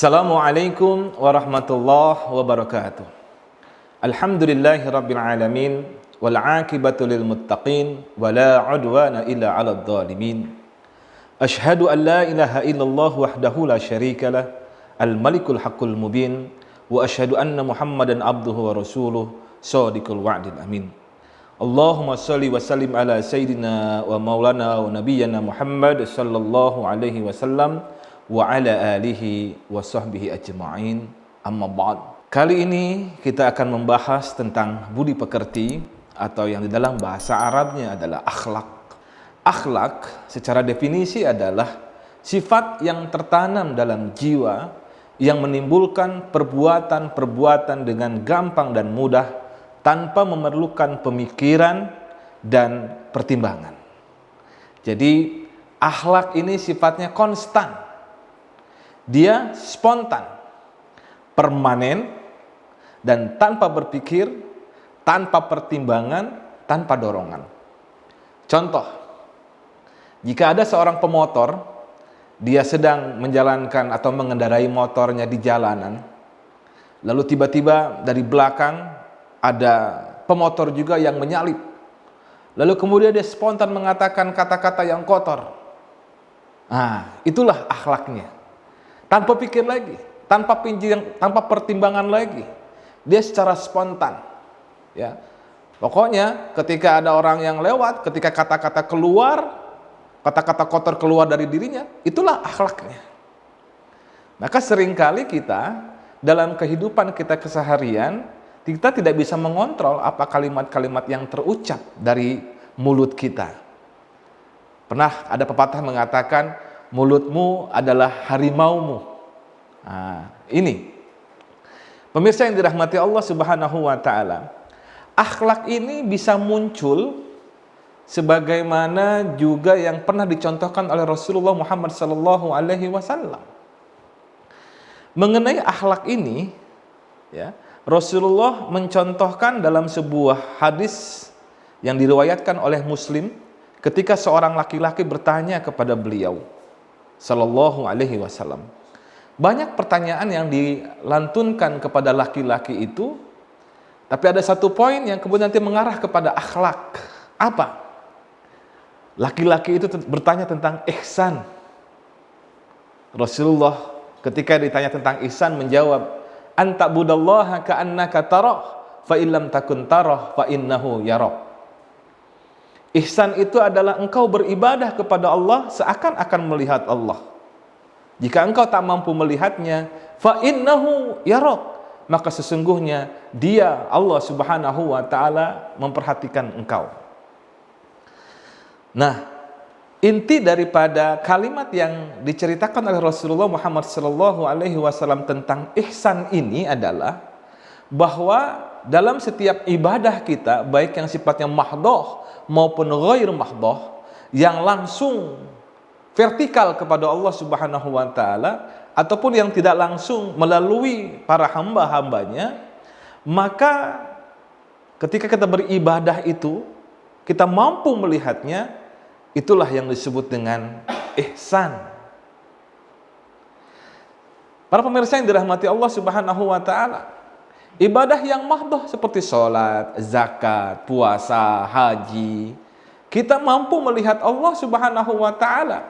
Assalamualaikum warahmatullahi wabarakatuh. Alhamdulillahi rabbil alamin wal aqibatu lil muttaqin wala udwana illa 'alal zalimin. Asyhadu an la ilaha illallah wahdahu la syarikalah al malikul haqqul mubin wa asyhadu anna Muhammadan abduhu wa rasuluh shadiqul wa'dil amin. Allahumma shalli wa sallim ala sayyidina wa maulana wa nabiyyana Muhammad sallallahu alaihi wasallam wa ala alihi wa sahbihi ajma'in, amma ba'd. Kali ini kita akan membahas tentang budi pekerti atau yang di dalam bahasa Arabnya adalah akhlak. Akhlak secara definisi adalah sifat yang tertanam dalam jiwa yang menimbulkan perbuatan-perbuatan dengan gampang dan mudah tanpa memerlukan pemikiran dan pertimbangan. Jadi akhlak ini sifatnya konstan. Dia spontan, permanen, dan tanpa berpikir, tanpa pertimbangan, tanpa dorongan. Contoh, jika ada seorang pemotor, dia sedang menjalankan atau mengendarai motornya di jalanan, lalu tiba-tiba dari belakang ada pemotor juga yang menyalip. Lalu kemudian dia spontan mengatakan kata-kata yang kotor. Nah, itulah akhlaknya. Tanpa pikir lagi, tanpa pertimbangan lagi, dia secara spontan. Ya, pokoknya ketika ada orang yang lewat, ketika kata-kata kotor keluar dari dirinya, itulah akhlaknya. Maka seringkali kita dalam kehidupan kita keseharian, kita tidak bisa mengontrol apa kalimat-kalimat yang terucap dari mulut kita. Pernah ada pepatah mengatakan, mulutmu adalah harimaumu. Nah, ini pemirsa yang dirahmati Allah Subhanahu wa taala. Akhlak ini bisa muncul sebagaimana juga yang pernah dicontohkan oleh Rasulullah Muhammad sallallahu alaihi wasallam. Mengenai akhlak ini, ya, Rasulullah mencontohkan dalam sebuah hadis yang diriwayatkan oleh Muslim ketika seorang laki-laki bertanya kepada beliau sallallahu alaihi wasallam. Banyak pertanyaan yang dilantunkan kepada laki-laki itu, tapi ada satu poin yang kemudian nanti mengarah kepada akhlak. Apa? Laki-laki itu bertanya tentang ihsan. Rasulullah ketika ditanya tentang ihsan menjawab, "Anta budallaha ka'annaka tarah, fa illam takun tarah fa innahu yarak." Ihsan itu adalah engkau beribadah kepada Allah seakan-akan melihat Allah. Jika engkau tak mampu melihatnya, fa innahu yarak, maka sesungguhnya Dia, Allah Subhanahu wa taala, memperhatikan engkau. Nah, inti daripada kalimat yang diceritakan oleh Rasulullah Muhammad sallallahu alaihi wasallam tentang ihsan ini adalah bahwa dalam setiap ibadah kita, baik yang sifatnya mahdhah maupun ghair mahdhah, yang langsung vertikal kepada Allah Subhanahu wa taala ataupun yang tidak langsung melalui para hamba-hambanya, maka ketika kita beribadah itu kita mampu melihatnya, itulah yang disebut dengan ihsan. Para pemirsa yang dirahmati Allah Subhanahu wa taala, ibadah yang mahdhah seperti sholat, zakat, puasa, haji, kita mampu melihat Allah Subhanahu wa taala.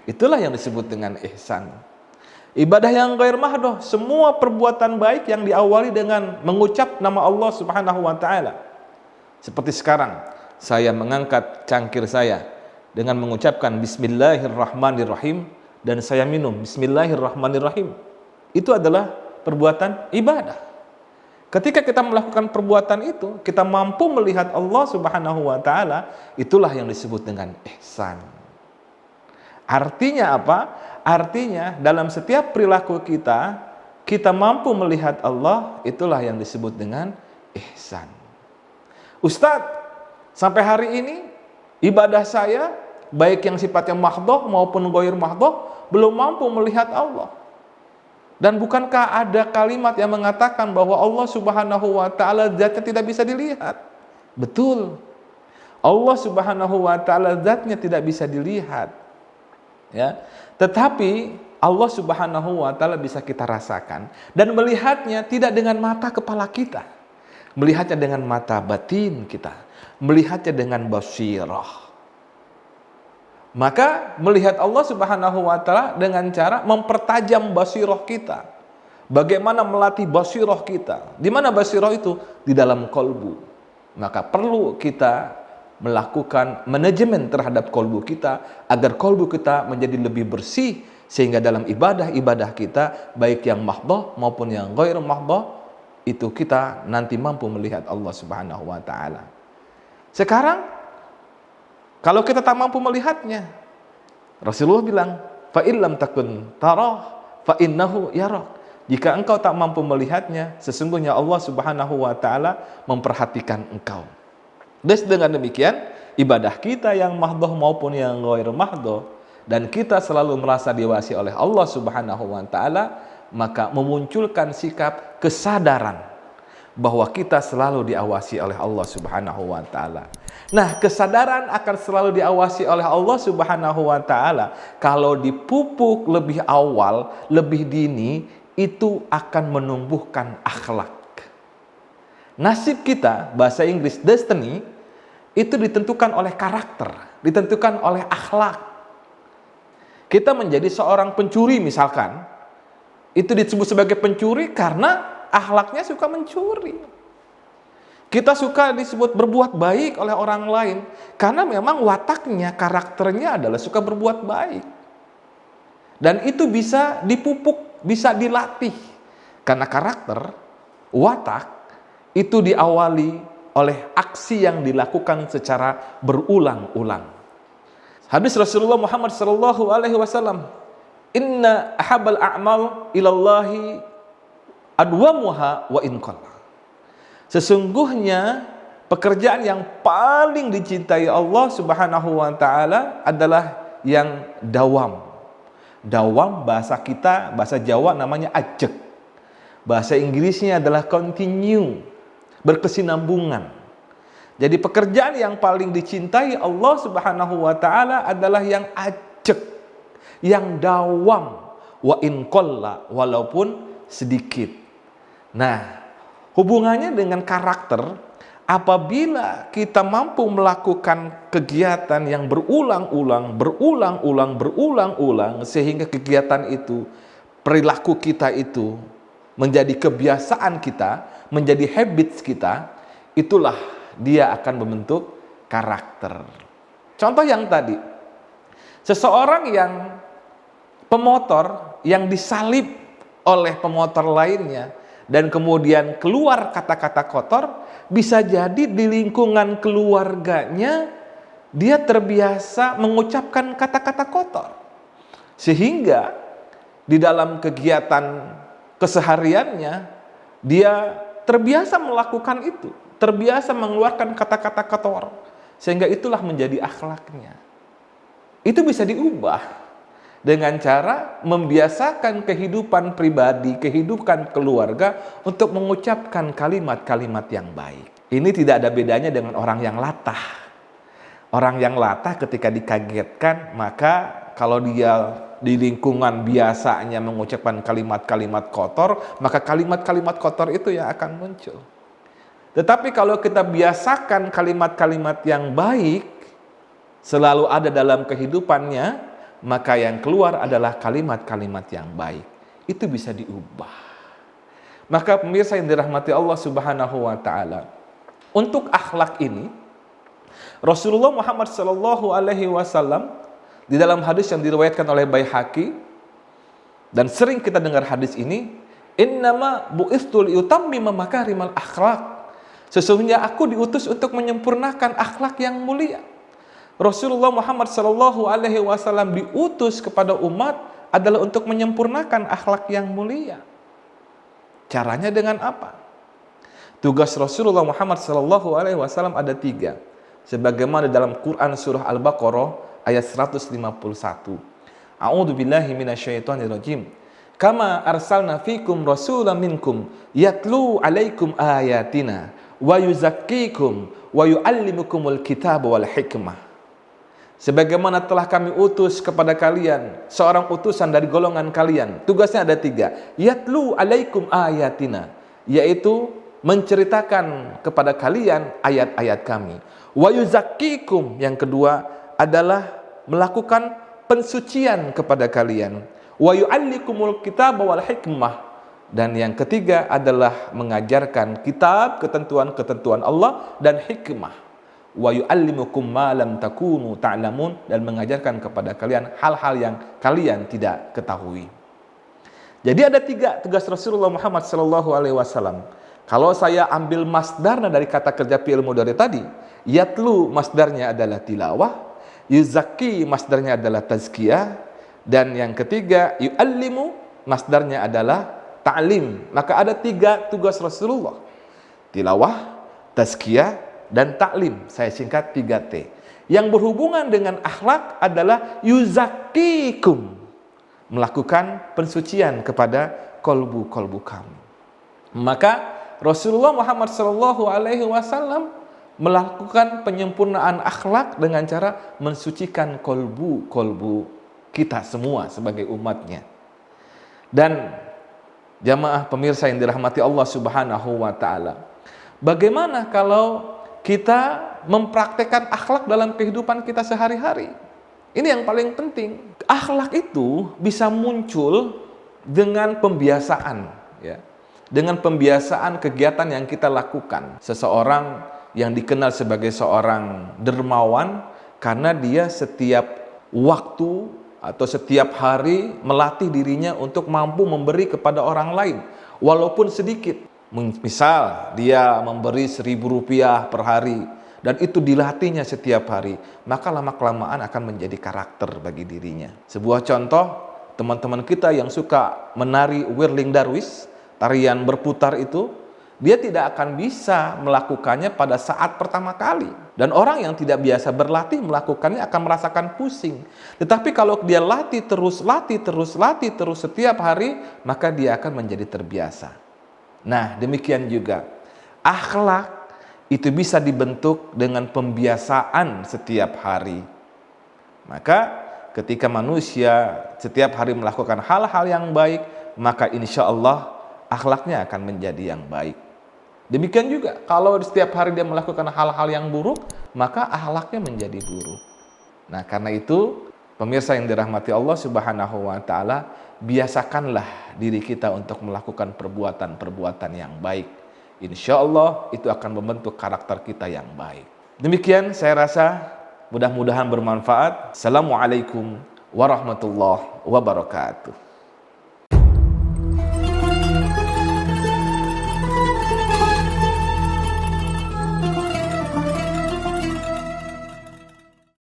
Itulah yang disebut dengan ihsan. Ibadah yang ghair mahdhah, semua perbuatan baik yang diawali dengan mengucap nama Allah Subhanahu wa taala. Seperti sekarang, saya mengangkat cangkir saya dengan mengucapkan bismillahirrahmanirrahim dan saya minum bismillahirrahmanirrahim. Itu adalah perbuatan ibadah. Ketika kita melakukan perbuatan itu, kita mampu melihat Allah Subhanahu wa taala, itulah yang disebut dengan ihsan. Artinya apa? Artinya dalam setiap perilaku kita, kita mampu melihat Allah, itulah yang disebut dengan ihsan. Ustadz, sampai hari ini ibadah saya, baik yang sifatnya mahdhah maupun ghair mahdhah, belum mampu melihat Allah. Dan bukankah ada kalimat yang mengatakan bahwa Allah Subhanahu wa taala zatnya tidak bisa dilihat? Betul. Allah Subhanahu wa taala zatnya tidak bisa dilihat. Ya. Tetapi Allah Subhanahu wa Ta'ala bisa kita rasakan dan melihatnya tidak dengan mata kepala kita, melihatnya dengan mata batin kita, melihatnya dengan basirah. Maka melihat Allah Subhanahu wa Ta'ala dengan cara mempertajam basirah kita. Bagaimana melatih basirah kita? Di mana basirah itu? Di dalam kolbu. Maka perlu kita melakukan manajemen terhadap kolbu kita agar kolbu kita menjadi lebih bersih, sehingga dalam ibadah-ibadah kita baik yang mahdhah maupun yang ghair mahdhah itu kita nanti mampu melihat Allah Subhanahu wa Ta'ala. Sekarang kalau kita tak mampu melihatnya, Rasulullah bilang, fa illam takun tarah fa innahu yarak. Jika engkau tak mampu melihatnya, sesungguhnya Allah Subhanahu wa Ta'ala memperhatikan engkau. Dan dengan demikian, ibadah kita yang mahdhah maupun yang ghair mahdhah, dan kita selalu merasa diawasi oleh Allah Subhanahu wa Ta'ala, maka memunculkan sikap kesadaran bahwa kita selalu diawasi oleh Allah Subhanahu wa Ta'ala. Nah, kesadaran akan selalu diawasi oleh Allah Subhanahu wa Ta'ala kalau dipupuk lebih awal, lebih dini, itu akan menumbuhkan akhlak. Nasib kita, bahasa Inggris destiny, itu ditentukan oleh karakter, ditentukan oleh akhlak. Kita menjadi seorang pencuri misalkan, itu disebut sebagai pencuri karena akhlaknya suka mencuri. Kita suka disebut berbuat baik oleh orang lain karena memang wataknya, karakternya adalah suka berbuat baik. Dan itu bisa dipupuk, bisa dilatih. Karena karakter, watak itu diawali oleh aksi yang dilakukan secara berulang-ulang. Hadis Rasulullah Muhammad sallallahu alaihi wasallam, "Inna ahabbal a'mal ilallahi adwamuha wa in qalla." Sesungguhnya pekerjaan yang paling dicintai Allah Subhanahu wa Ta'ala adalah yang dawam. Dawam bahasa kita, bahasa Jawa namanya ajek. Bahasa Inggrisnya adalah continue, berkesinambungan. Jadi pekerjaan yang paling dicintai Allah Subhanahu wa Ta'ala adalah yang ajek, yang dawam, wa in qalla, walaupun sedikit. Nah, hubungannya dengan karakter, apabila kita mampu melakukan kegiatan yang berulang-ulang, sehingga kegiatan itu, perilaku kita itu menjadi kebiasaan kita, menjadi habits kita, itulah dia akan membentuk karakter. Contoh yang tadi, seseorang yang pemotor yang disalib oleh pemotor lainnya, dan kemudian keluar kata-kata kotor, bisa jadi di lingkungan keluarganya dia terbiasa mengucapkan kata-kata kotor. Sehingga di dalam kegiatan kesehariannya dia terbiasa melakukan itu, terbiasa mengeluarkan kata-kata kotor. Sehingga itulah menjadi akhlaknya. Itu bisa diubah dengan cara membiasakan kehidupan pribadi, kehidupan keluarga untuk mengucapkan kalimat-kalimat yang baik. Ini tidak ada bedanya dengan orang yang latah. Orang yang latah ketika dikagetkan, maka kalau dia di lingkungan biasanya mengucapkan kalimat-kalimat kotor, maka kalimat-kalimat kotor itu yang akan muncul. Tetapi kalau kita biasakan kalimat-kalimat yang baik selalu ada dalam kehidupannya, maka yang keluar adalah kalimat-kalimat yang baik. Itu bisa diubah. Maka pemirsa yang dirahmati Allah Subhanahu wa Ta'ala, untuk akhlak ini Rasulullah Muhammad sallallahu alaihi wasallam di dalam hadis yang diriwayatkan oleh Baihaqi, dan sering kita dengar hadis ini, innama bu'itstu liutammima makarimal akhlak. Sesungguhnya aku diutus untuk menyempurnakan akhlak yang mulia. Rasulullah Muhammad sallallahu alaihi wasallam diutus kepada umat adalah untuk menyempurnakan akhlak yang mulia. Caranya dengan apa? Tugas Rasulullah Muhammad sallallahu alaihi wasallam ada 3. Sebagaimana dalam Quran surah Al-Baqarah ayat 151. A'udzu billahi minasyaitonir rajim. Kama arsalna fikum rasulan minkum yatlu 'alaikum ayatina wa yuzakkikum wa yu'allimukumul kitaba wal hikmah. Sebagaimana telah kami utus kepada kalian seorang utusan dari golongan kalian. Tugasnya ada 3. Yatlu alaikum ayatina, yaitu menceritakan kepada kalian ayat-ayat kami. Wa yuzakkikum, yang kedua adalah melakukan pensucian kepada kalian. Wa yu'allikumul kitab wal hikmah, dan yang ketiga adalah mengajarkan kitab, ketentuan-ketentuan Allah dan hikmah. Wa yu'allimukum ma lam takunu ta'lamun, dan mengajarkan kepada kalian hal-hal yang kalian tidak ketahui. Jadi ada 3 tugas Rasulullah Muhammad sallallahu alaihi wasallam. Kalau saya ambil masdarnya dari kata kerja fi'il mudhari tadi, yatlu masdarnya adalah tilawah, yuzakki masdarnya adalah tazkiyah, dan yang ketiga yu'allimu masdarnya adalah ta'lim. Maka ada 3 tugas Rasulullah: tilawah, tazkiyah, dan taklim. Saya singkat 3T. Yang berhubungan dengan akhlak adalah yuzakkikum, melakukan pensucian kepada kolbu-kolbu kamu. Maka Rasulullah Muhammad SAW melakukan penyempurnaan akhlak dengan cara mensucikan kolbu-kolbu kita semua sebagai umatnya. Dan jamaah pemirsa yang dirahmati Allah Subhanahu wa Ta'ala, bagaimana kalau kita mempraktekkan akhlak dalam kehidupan kita sehari-hari? Ini yang paling penting. Akhlak itu bisa muncul dengan pembiasaan, ya. Dengan pembiasaan kegiatan yang kita lakukan. Seseorang yang dikenal sebagai seorang dermawan karena dia setiap waktu atau setiap hari melatih dirinya untuk mampu memberi kepada orang lain, walaupun sedikit. Misal dia memberi Rp1.000 per hari dan itu dilatihnya setiap hari, maka lama-kelamaan akan menjadi karakter bagi dirinya. Sebuah contoh, teman-teman kita yang suka menari whirling dervish, tarian berputar itu, dia tidak akan bisa melakukannya pada saat pertama kali. Dan orang yang tidak biasa berlatih melakukannya akan merasakan pusing. Tetapi kalau dia latih terus setiap hari, maka dia akan menjadi terbiasa. Nah, demikian juga akhlak itu bisa dibentuk dengan pembiasaan setiap hari. Maka ketika manusia setiap hari melakukan hal-hal yang baik, maka insya Allah akhlaknya akan menjadi yang baik. Demikian juga kalau setiap hari dia melakukan hal-hal yang buruk, maka akhlaknya menjadi buruk. Nah, karena itu pemirsa yang dirahmati Allah Subhanahu wa Ta'ala, biasakanlah diri kita untuk melakukan perbuatan-perbuatan yang baik. Insya Allah itu akan membentuk karakter kita yang baik. Demikian saya rasa, mudah-mudahan bermanfaat. Assalamualaikum warahmatullahi wabarakatuh.